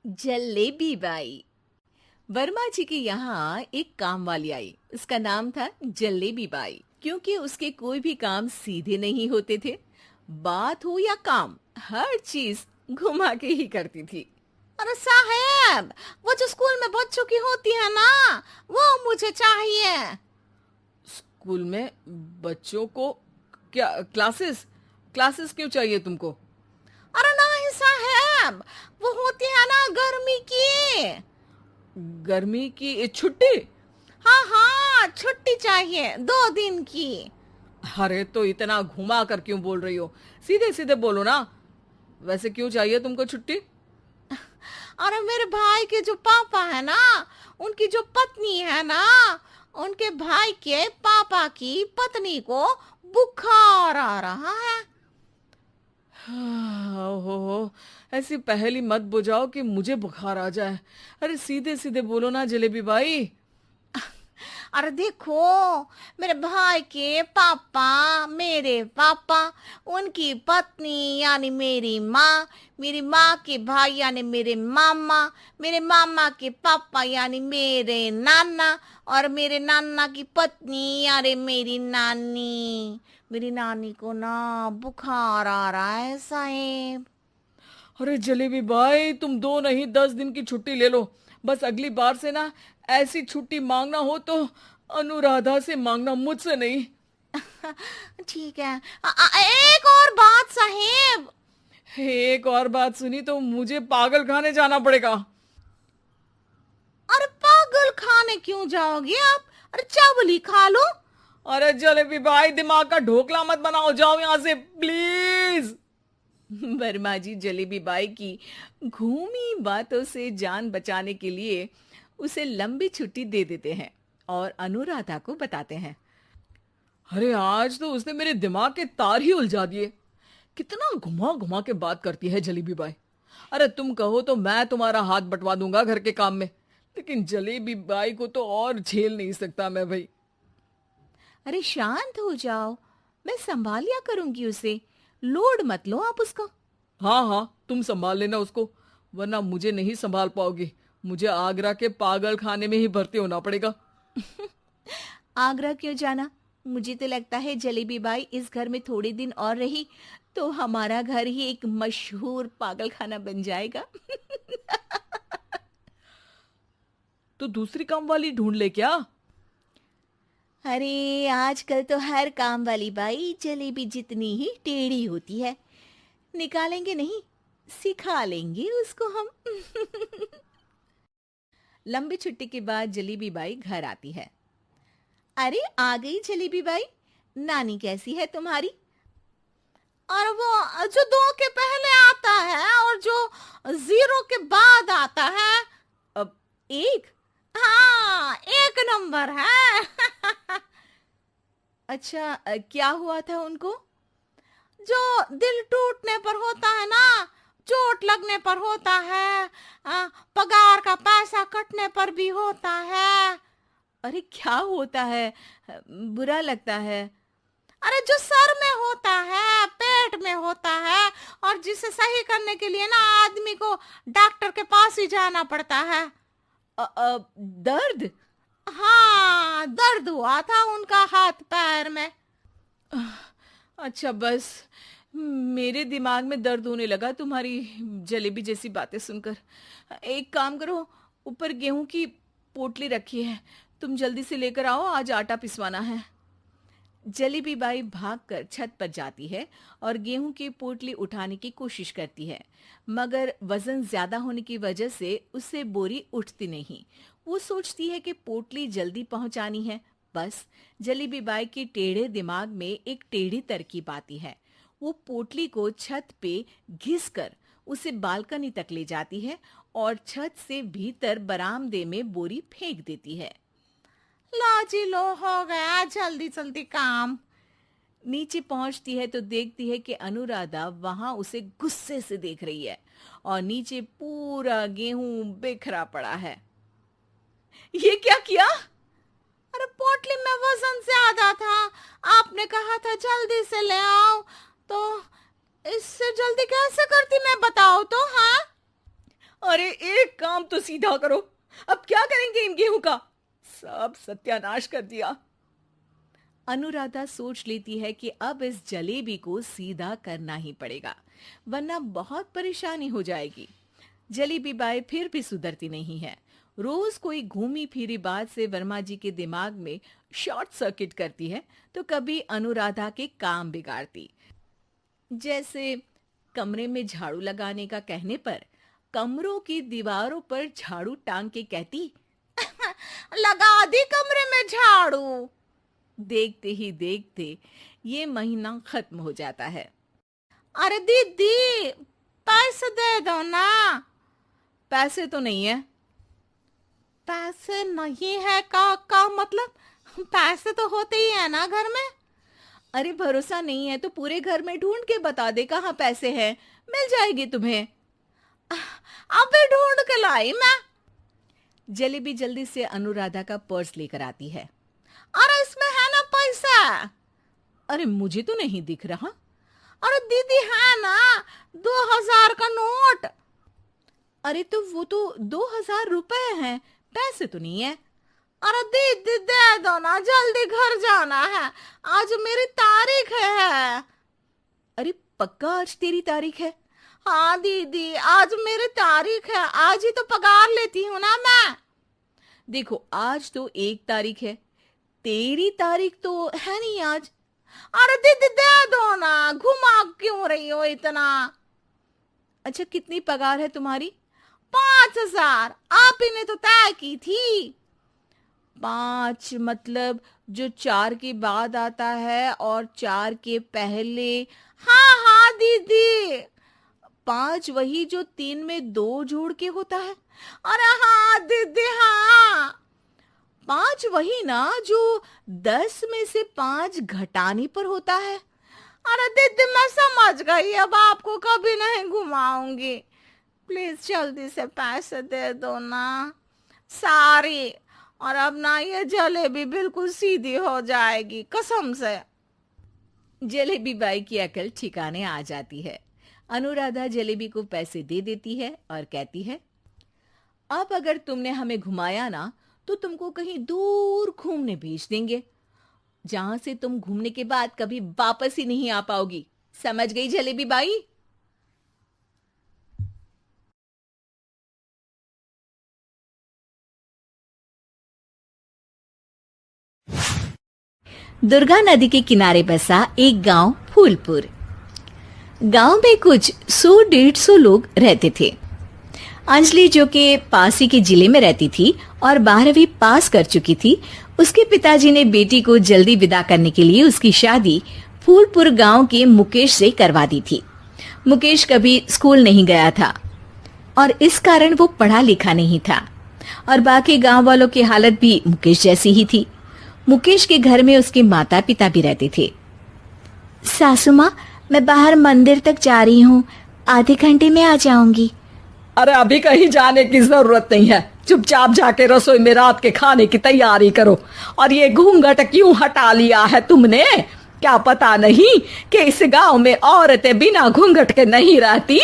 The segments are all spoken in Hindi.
जलेबी बाई। वर्मा जी के यहाँ एक काम वाली आई। उसका नाम था जलेबी बाई, क्योंकि उसके कोई भी काम सीधे नहीं होते थे। बात हो या काम, हर चीज घुमा के ही करती थी। अरे साहब, वो जो स्कूल में बच्चों की होती है ना, वो मुझे चाहिए। स्कूल में बच्चों को क्या क्लासेस क्लासेस क्यों चाहिए तुमको? अरे नहीं साहब, वो होती है ना गर्मी की। गर्मी की छुट्टी? हाँ हाँ, छुट्टी चाहिए 2 दिन की। अरे तो इतना घुमा कर क्यों बोल रही हो? सीधे सीधे बोलो ना। वैसे क्यों चाहिए तुमको छुट्टी? अरे मेरे भाई के जो पापा है ना, उनकी जो पत्नी है ना, उनके भाई के पापा की पत्नी को बुखार आ रहा है। ओहो, ऐसी पहेली मत बुझाओ कि मुझे बुखार आ जाए। अरे सीधे सीधे बोलो ना जलेबी बाई। अरे देखो, मेरे भाई के पापा, मेरे पापा, उनकी पत्नी यानी मेरी माँ के भाई यानी मेरे मामा के पापा यानी मेरे नाना, और मेरे नाना की पत्नी यानी मेरी नानी को ना बुखार आ रहा है साहेब। अरे जलेबी भाई, तुम 2 नहीं 10 दिन की छुट्टी ले लो। बस अगली बार से ना ऐसी छुट्टी मांगना हो तो अनुराधा से मांगना, मुझसे नहीं। ठीक है। एक और बात साहेब। एक और बात सुनी तो मुझे पागल खाने जाना पड़ेगा। अरे पागल खाने क्यों जाओगे आप? अरे चावल ही खा लो। अरे जलेबी भाई, दिमाग का ढोकला मत बनाओ, जाओ यहाँ से प्लीज। वर्मा जी जलेबी बाई की घूमी बातों से जान बचाने के लिए उसे लंबी छुट्टी दे देते हैं और अनुराधा को बताते हैं। अरे आज तो उसने मेरे दिमाग के तार ही उलझा दिए। कितना घुमा घुमा के बात करती है जलेबी बाई। अरे तुम कहो तो मैं तुम्हारा हाथ बंटवा दूंगा घर के काम में, लेकिन जलेबी बाई को तो और झेल नहीं सकता मैं भाई। अरे शांत हो जाओ, मैं संभाल लिया करूंगी उसे। लोड मत लो आप उसको। हाँ हाँ, तुम संभाल लेना उसको, वरना मुझे नहीं संभाल पाओगी। मुझे आगरा के पागल खाने में ही भर्ती होना पड़ेगा। आगरा क्यों जाना? मुझे तो लगता है जलेबी बाई इस घर में थोड़े दिन और रही तो हमारा घर ही एक मशहूर पागल खाना बन जाएगा। तो दूसरी काम वाली ढूंढ ले क्या? अरे आजकल तो हर काम वाली बाई जलेबी जितनी ही टेढ़ी होती है। निकालेंगे नहीं, सिखा लेंगे उसको हम। लंबी छुट्टी के बाद जलेबी बाई घर आती है। अरे आ गई जलेबी बाई, नानी कैसी है तुम्हारी? और वो जो 2 के पहले आता है और जो 0 के बाद आता है। अब एक। हाँ, 1 नंबर है। अच्छा, क्या हुआ था उनको? जो दिल टूटने पर होता है ना, चोट लगने पर होता है, पगार का पैसा कटने पर भी होता है। अरे क्या होता है? बुरा लगता है। अरे जो सर में होता है, पेट में होता है, और जिसे सही करने के लिए ना आदमी को डॉक्टर के पास ही जाना पड़ता है। दर्द? हाँ, दर्द हुआ था उनका हाथ पैर में। अच्छा बस, मेरे दिमाग में दर्द होने लगा तुम्हारी जलेबी जैसी बातें सुनकर। एक काम करो, ऊपर गेहूं की पोटली रखी है, तुम जल्दी से लेकर आओ, आज आटा पिसवाना है। जलेबी बाई भागकर छत पर जाती है और गेहूं की पोटली उठाने की कोशिश करती है, मगर वजन ज्यादा होने की वजह से उससे बोरी उठती नहीं। वो सोचती है कि पोटली जल्दी पहुंचानी है। बस जलेबी बाई के टेढ़े दिमाग में एक टेढ़ी तरकीब आती है। वो पोटली को छत पे घिस कर उसे बालकनी तक ले जाती है और छत से भीतर बरामदे में बोरी फेंक देती है। लो जी लो, हो गया जल्दी जल्दी काम। नीचे पहुंचती है तो देखती है कि अनुराधा वहां उसे गुस्से से देख रही है और नीचे पूरा गेहूं बिखरा पड़ा है। ये क्या किया? अरे पोटली में वजन ज्यादा था, आपने कहा था जल्दी से ले आओ, तो इससे जल्दी कैसे करती मैं बताओ तो। हाँ, अरे काम तो सीधा करो। अब क्या करेंगे इन गेहूं का? सब सत्यानाश कर दिया। अनुराधा सोच लेती है कि अब इस जलेबी को सीधा करना ही पड़ेगा, वरना बहुत परेशानी हो जाएगी। जलेबी बाई फिर भी सुधरती नहीं है। रोज कोई घूमी फिरी बात से वर्मा जी के दिमाग में शॉर्ट सर्किट करती है, तो कभी अनुराधा के काम बिगाड़ती। जैसे कमरे में झाड़ू लगाने का कहने पर कमरों की दीवारों पर झाड़ू टांग के कहती, लगा दी कमरे में झाड़ू। देखते ही देखते ये महीना खत्म हो जाता है। अरे दीदी, पैसे दे दो ना। पैसे तो नहीं है। पैसे नहीं है का मतलब? पैसे तो होते ही है ना घर में। अरे भरोसा नहीं है तो पूरे घर में ढूंढ के बता दे कहाँ पैसे हैं, मिल जाएगी तुम्हें। अबे ढूंढ के लाई मैं। जलेबी जल्दी से अनुराधा का पर्स लेकर आती है। अरे इसमें है ना पैसा। अरे मुझे तो नहीं दिख रहा। अरे दीदी है ना, 2000 का नोट। अरे तो वो तो 2000 रुपए हैं, पैसे तो नहीं है। अरे दीदी दे दो ना, जल्दी घर जाना है, आज मेरी तारीख है। अरे पक्का आज तेरी तारीख है? हाँ दीदी, आज मेरी तारीख है, आज ही तो पगार लेती हूँ ना मैं। देखो आज तो 1 तारीख है, तेरी तारीख तो है नहीं आज। अरे दीदी दे दो ना, घुमा क्यों रही हो इतना? अच्छा कितनी पगार है तुम्हारी? 5000। आप ही ने तो तय की थी। 5 मतलब जो 4 के बाद आता है और 4 के पहले। हाँ हाँ दीदी। 5 वही जो 3 में 2 जोड़ के होता है। अरे हाँ दीदी हाँ। 5 वही ना जो 10 में से 5 घटाने पर होता है। अरे दीदी मैं समझ गई, अब आपको कभी नहीं घुमाऊंगी। प्लीज जल्दी से पैसे दे दो ना, सारी। और अब ना ये जलेबी बिल्कुल सीधी हो जाएगी, कसम से। जलेबी बाई की अकल ठिकाने आ जाती है। अनुराधा जलेबी को पैसे दे देती है और कहती है, अब अगर तुमने हमें घुमाया ना तो तुमको कहीं दूर घूमने भेज देंगे, जहां से तुम घूमने के बाद कभी वापस ही नहीं आ पाओगी। समझ गई जलेबी बाई? दुर्गा नदी के किनारे बसा एक गांव फूलपुर। गांव में कुछ 100-150 लोग रहते थे। अंजलि जो कि पास ही के जिले में रहती थी और 12वीं पास कर चुकी थी, उसके पिताजी ने बेटी को जल्दी विदा करने के लिए उसकी शादी फूलपुर गांव के मुकेश से करवा दी थी। मुकेश कभी स्कूल नहीं गया था और इस कारण वो पढ़ा लिखा नहीं था और बाकी गांव वालों की हालत भी मुकेश जैसी ही थी। मुकेश के घर में उसके माता पिता भी रहते थे। सासू माँ, मैं बाहर मंदिर तक जा रही हूँ, आधे घंटे में आ जाऊंगी। अरे अभी कहीं जाने की जरूरत नहीं है, चुपचाप जाके रसोई में रात के खाने की तैयारी करो। और ये घूंघट क्यों हटा लिया है तुमने? क्या पता नहीं कि इस गांव में औरतें बिना घूंघट के नहीं रहती?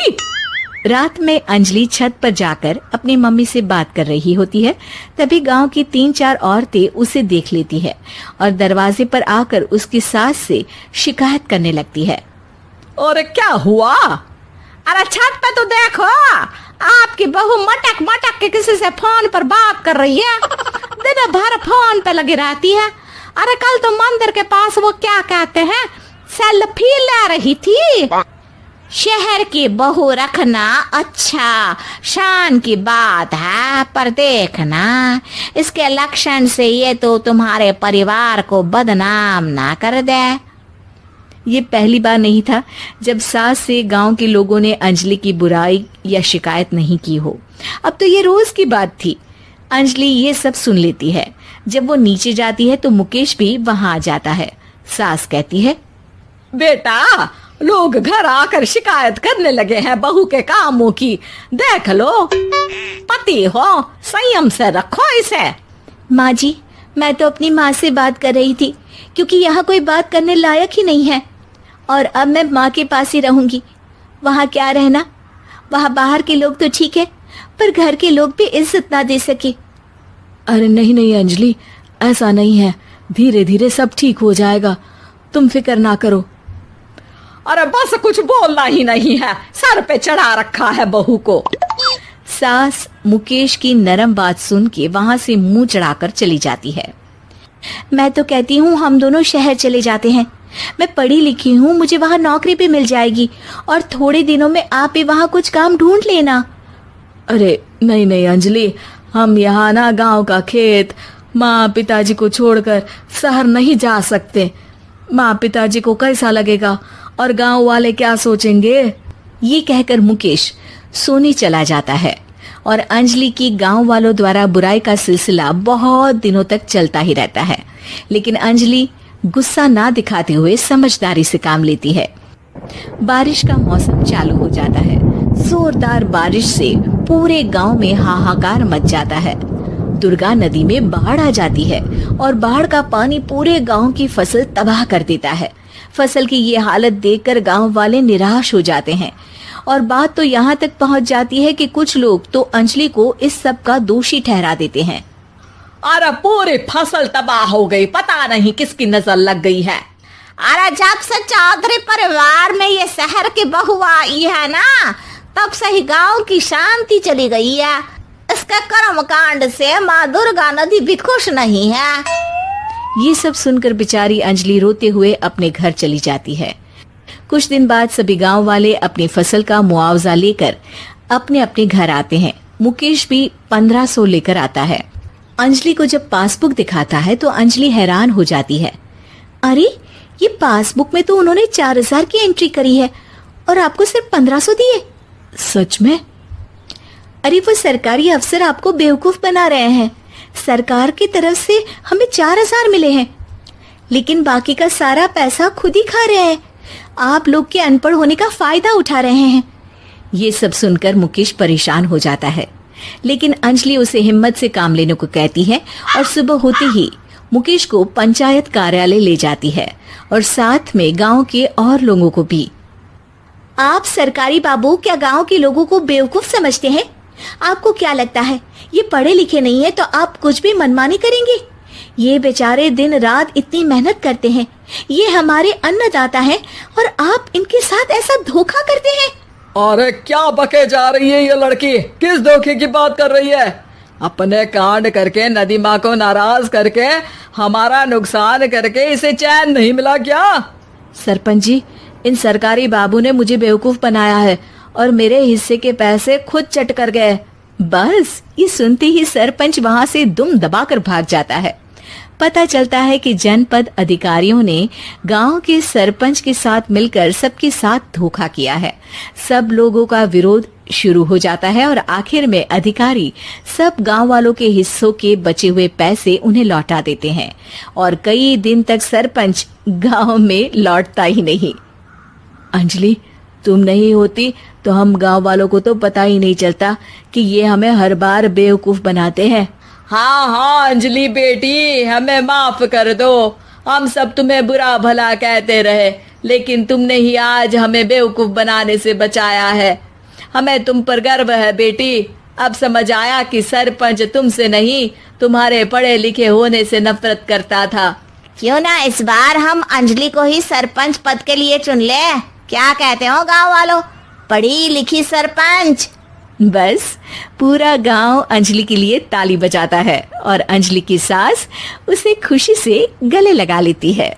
रात में अंजलि छत पर जाकर अपनी मम्मी से बात कर रही होती है। तभी गांव की 3-4 औरतें उसे देख लेती है और दरवाजे पर आकर उसकी सास से शिकायत करने लगती है। और क्या हुआ? अरे छत पे तो देखो, आपकी बहू मटक मटक के किसी से फोन पर बात कर रही है, दिन भर फोन पे लगी रहती है। अरे कल तो मंदिर के पास वो क्या कहते हैं, सेल्फी ले रही थी। शहर की बहू रखना अच्छा शान की बात है, पर देखना इसके लक्षण से ये तो तुम्हारे परिवार को बदनाम ना कर दे। ये पहली बार नहीं था जब सास से गांव के लोगों ने अंजलि की बुराई या शिकायत नहीं की हो। अब तो ये रोज की बात थी। अंजलि ये सब सुन लेती है। जब वो नीचे जाती है तो मुकेश भी वहां आ जाता है। सास कहती है, बेटा लोग घर आकर शिकायत करने लगे हैं बहू के कामों की, देख लो। पति हो, संयम से रखो इसे। माँ जी, मैं तो अपनी माँ से बात कर रही थी, क्योंकि यहाँ कोई बात करने लायक ही नहीं है और अब मैं माँ के पास ही रहूंगी। वहाँ क्या रहना, वहाँ बाहर के लोग तो ठीक है, पर घर के लोग भी इज्जत ना दे सके। अरे नहीं नहीं अंजलि, ऐसा नहीं है, धीरे धीरे सब ठीक हो जाएगा, तुम फिक्र ना करो। अरे बस कुछ बोलना ही नहीं है, सर पे चढ़ा रखा है बहू को। सास मुकेश की नरम बात सुन के वहां से मुंह चढ़ाकर चली जाती है। मैं तो कहती हूँ हम दोनों शहर चले जाते हैं। मैं पढ़ी लिखी हूँ, मुझे वहाँ नौकरी भी मिल जाएगी और थोड़े दिनों में आप भी वहाँ कुछ काम ढूंढ लेना। अरे नहीं नहीं अंजलि, हम यहाँ ना गांव का खेत, माँ पिताजी को छोड़कर शहर नहीं जा सकते। माँ पिताजी को कैसा लगेगा और गांव वाले क्या सोचेंगे। ये कहकर मुकेश सोने चला जाता है और अंजलि की गांव वालों द्वारा बुराई का सिलसिला बहुत दिनों तक चलता ही रहता है। लेकिन अंजलि गुस्सा ना दिखाते हुए समझदारी से काम लेती है। बारिश का मौसम चालू हो जाता है। जोरदार बारिश से पूरे गांव में हाहाकार मच जाता है। दुर्गा नदी में बाढ़ आ जाती है और बाढ़ का पानी पूरे गांव की फसल तबाह कर देता है। फसल की ये हालत देखकर गांव वाले निराश हो जाते हैं और बात तो यहाँ तक पहुँच जाती है कि कुछ लोग तो अंजलि को इस सब का दोषी ठहरा देते हैं। अरे पूरी फसल तबाह हो गई, पता नहीं किसकी नजर लग गई है। अरे जब से चौधरी परिवार में ये शहर की बहू आई है ना, तब से ही गांव की शांति चली गई है। इसके कर्म कांड से माँ दुर्गा नदी भी खुश नहीं है। ये सब सुनकर बेचारी अंजलि रोते हुए अपने घर चली जाती है। कुछ दिन बाद सभी गांव वाले अपनी फसल का मुआवजा लेकर अपने अपने घर आते हैं। मुकेश भी 1500 लेकर आता है। अंजलि को जब पासबुक दिखाता है तो अंजलि हैरान हो जाती है। अरे ये पासबुक में तो उन्होंने 4000 की एंट्री करी है और आपको सिर्फ 1500 दिए। सच में? अरे वो सरकारी अफसर आपको बेवकूफ बना रहे हैं। सरकार की तरफ से हमें 4000 मिले हैं, लेकिन बाकी का सारा पैसा खुद ही खा रहे हैं। आप लोग के अनपढ़ होने का फायदा उठा रहे हैं। ये सब सुनकर मुकेश परेशान हो जाता है, लेकिन अंजलि उसे हिम्मत से काम लेने को कहती है और सुबह होते ही मुकेश को पंचायत कार्यालय ले जाती है और साथ में गांव के और लोगों को भी। आप सरकारी बाबू क्या गांव के लोगों को बेवकूफ समझते हैं? आपको क्या लगता है ये पढ़े लिखे नहीं है तो आप कुछ भी मनमानी करेंगे? ये बेचारे दिन रात इतनी मेहनत करते हैं, ये हमारे अन्नदाता हैं और आप इनके साथ ऐसा धोखा करते हैं। अरे क्या बके जा रही है ये लड़की, किस धोखे की बात कर रही है? अपने कांड करके नदी माँ को नाराज करके हमारा नुकसान करके इसे चैन नहीं मिला क्या? सरपंच जी, इन सरकारी बाबू ने मुझे बेवकूफ बनाया है और मेरे हिस्से के पैसे खुद चट कर गए। बस ये सुनते ही सरपंच वहां से दुम दबाकर भाग जाता है। पता चलता है कि जनपद अधिकारियों ने गांव के सरपंच के साथ मिलकर सबके साथ धोखा किया है। सब लोगों का विरोध शुरू हो जाता है और आखिर में अधिकारी सब गांव वालों के हिस्सों के बचे हुए पैसे उन्हें लौटा देते हैं और कई दिन तक सरपंच गांव में लौटता ही नहीं। अंजलि, तुम नहीं होती तो हम गांव वालों को तो पता ही नहीं चलता कि ये हमें हर बार बेवकूफ बनाते हैं। हाँ हाँ अंजलि बेटी, हमें माफ कर दो। हम सब तुम्हें बुरा भला कहते रहे, लेकिन तुमने ही आज हमें बेवकूफ बनाने से बचाया है। हमें तुम पर गर्व है बेटी। अब समझ आया कि सरपंच तुमसे नहीं, तुम्हारे पढ़े लिखे होने से नफरत करता था। क्यों ना इस बार हम अंजलि को ही सरपंच पद के लिए चुन ले? क्या कहते हो गांव वालों? पढ़ी लिखी सरपंच। बस पूरा गांव अंजलि के लिए ताली बजाता है और अंजलि की सास उसे खुशी से गले लगा लेती है।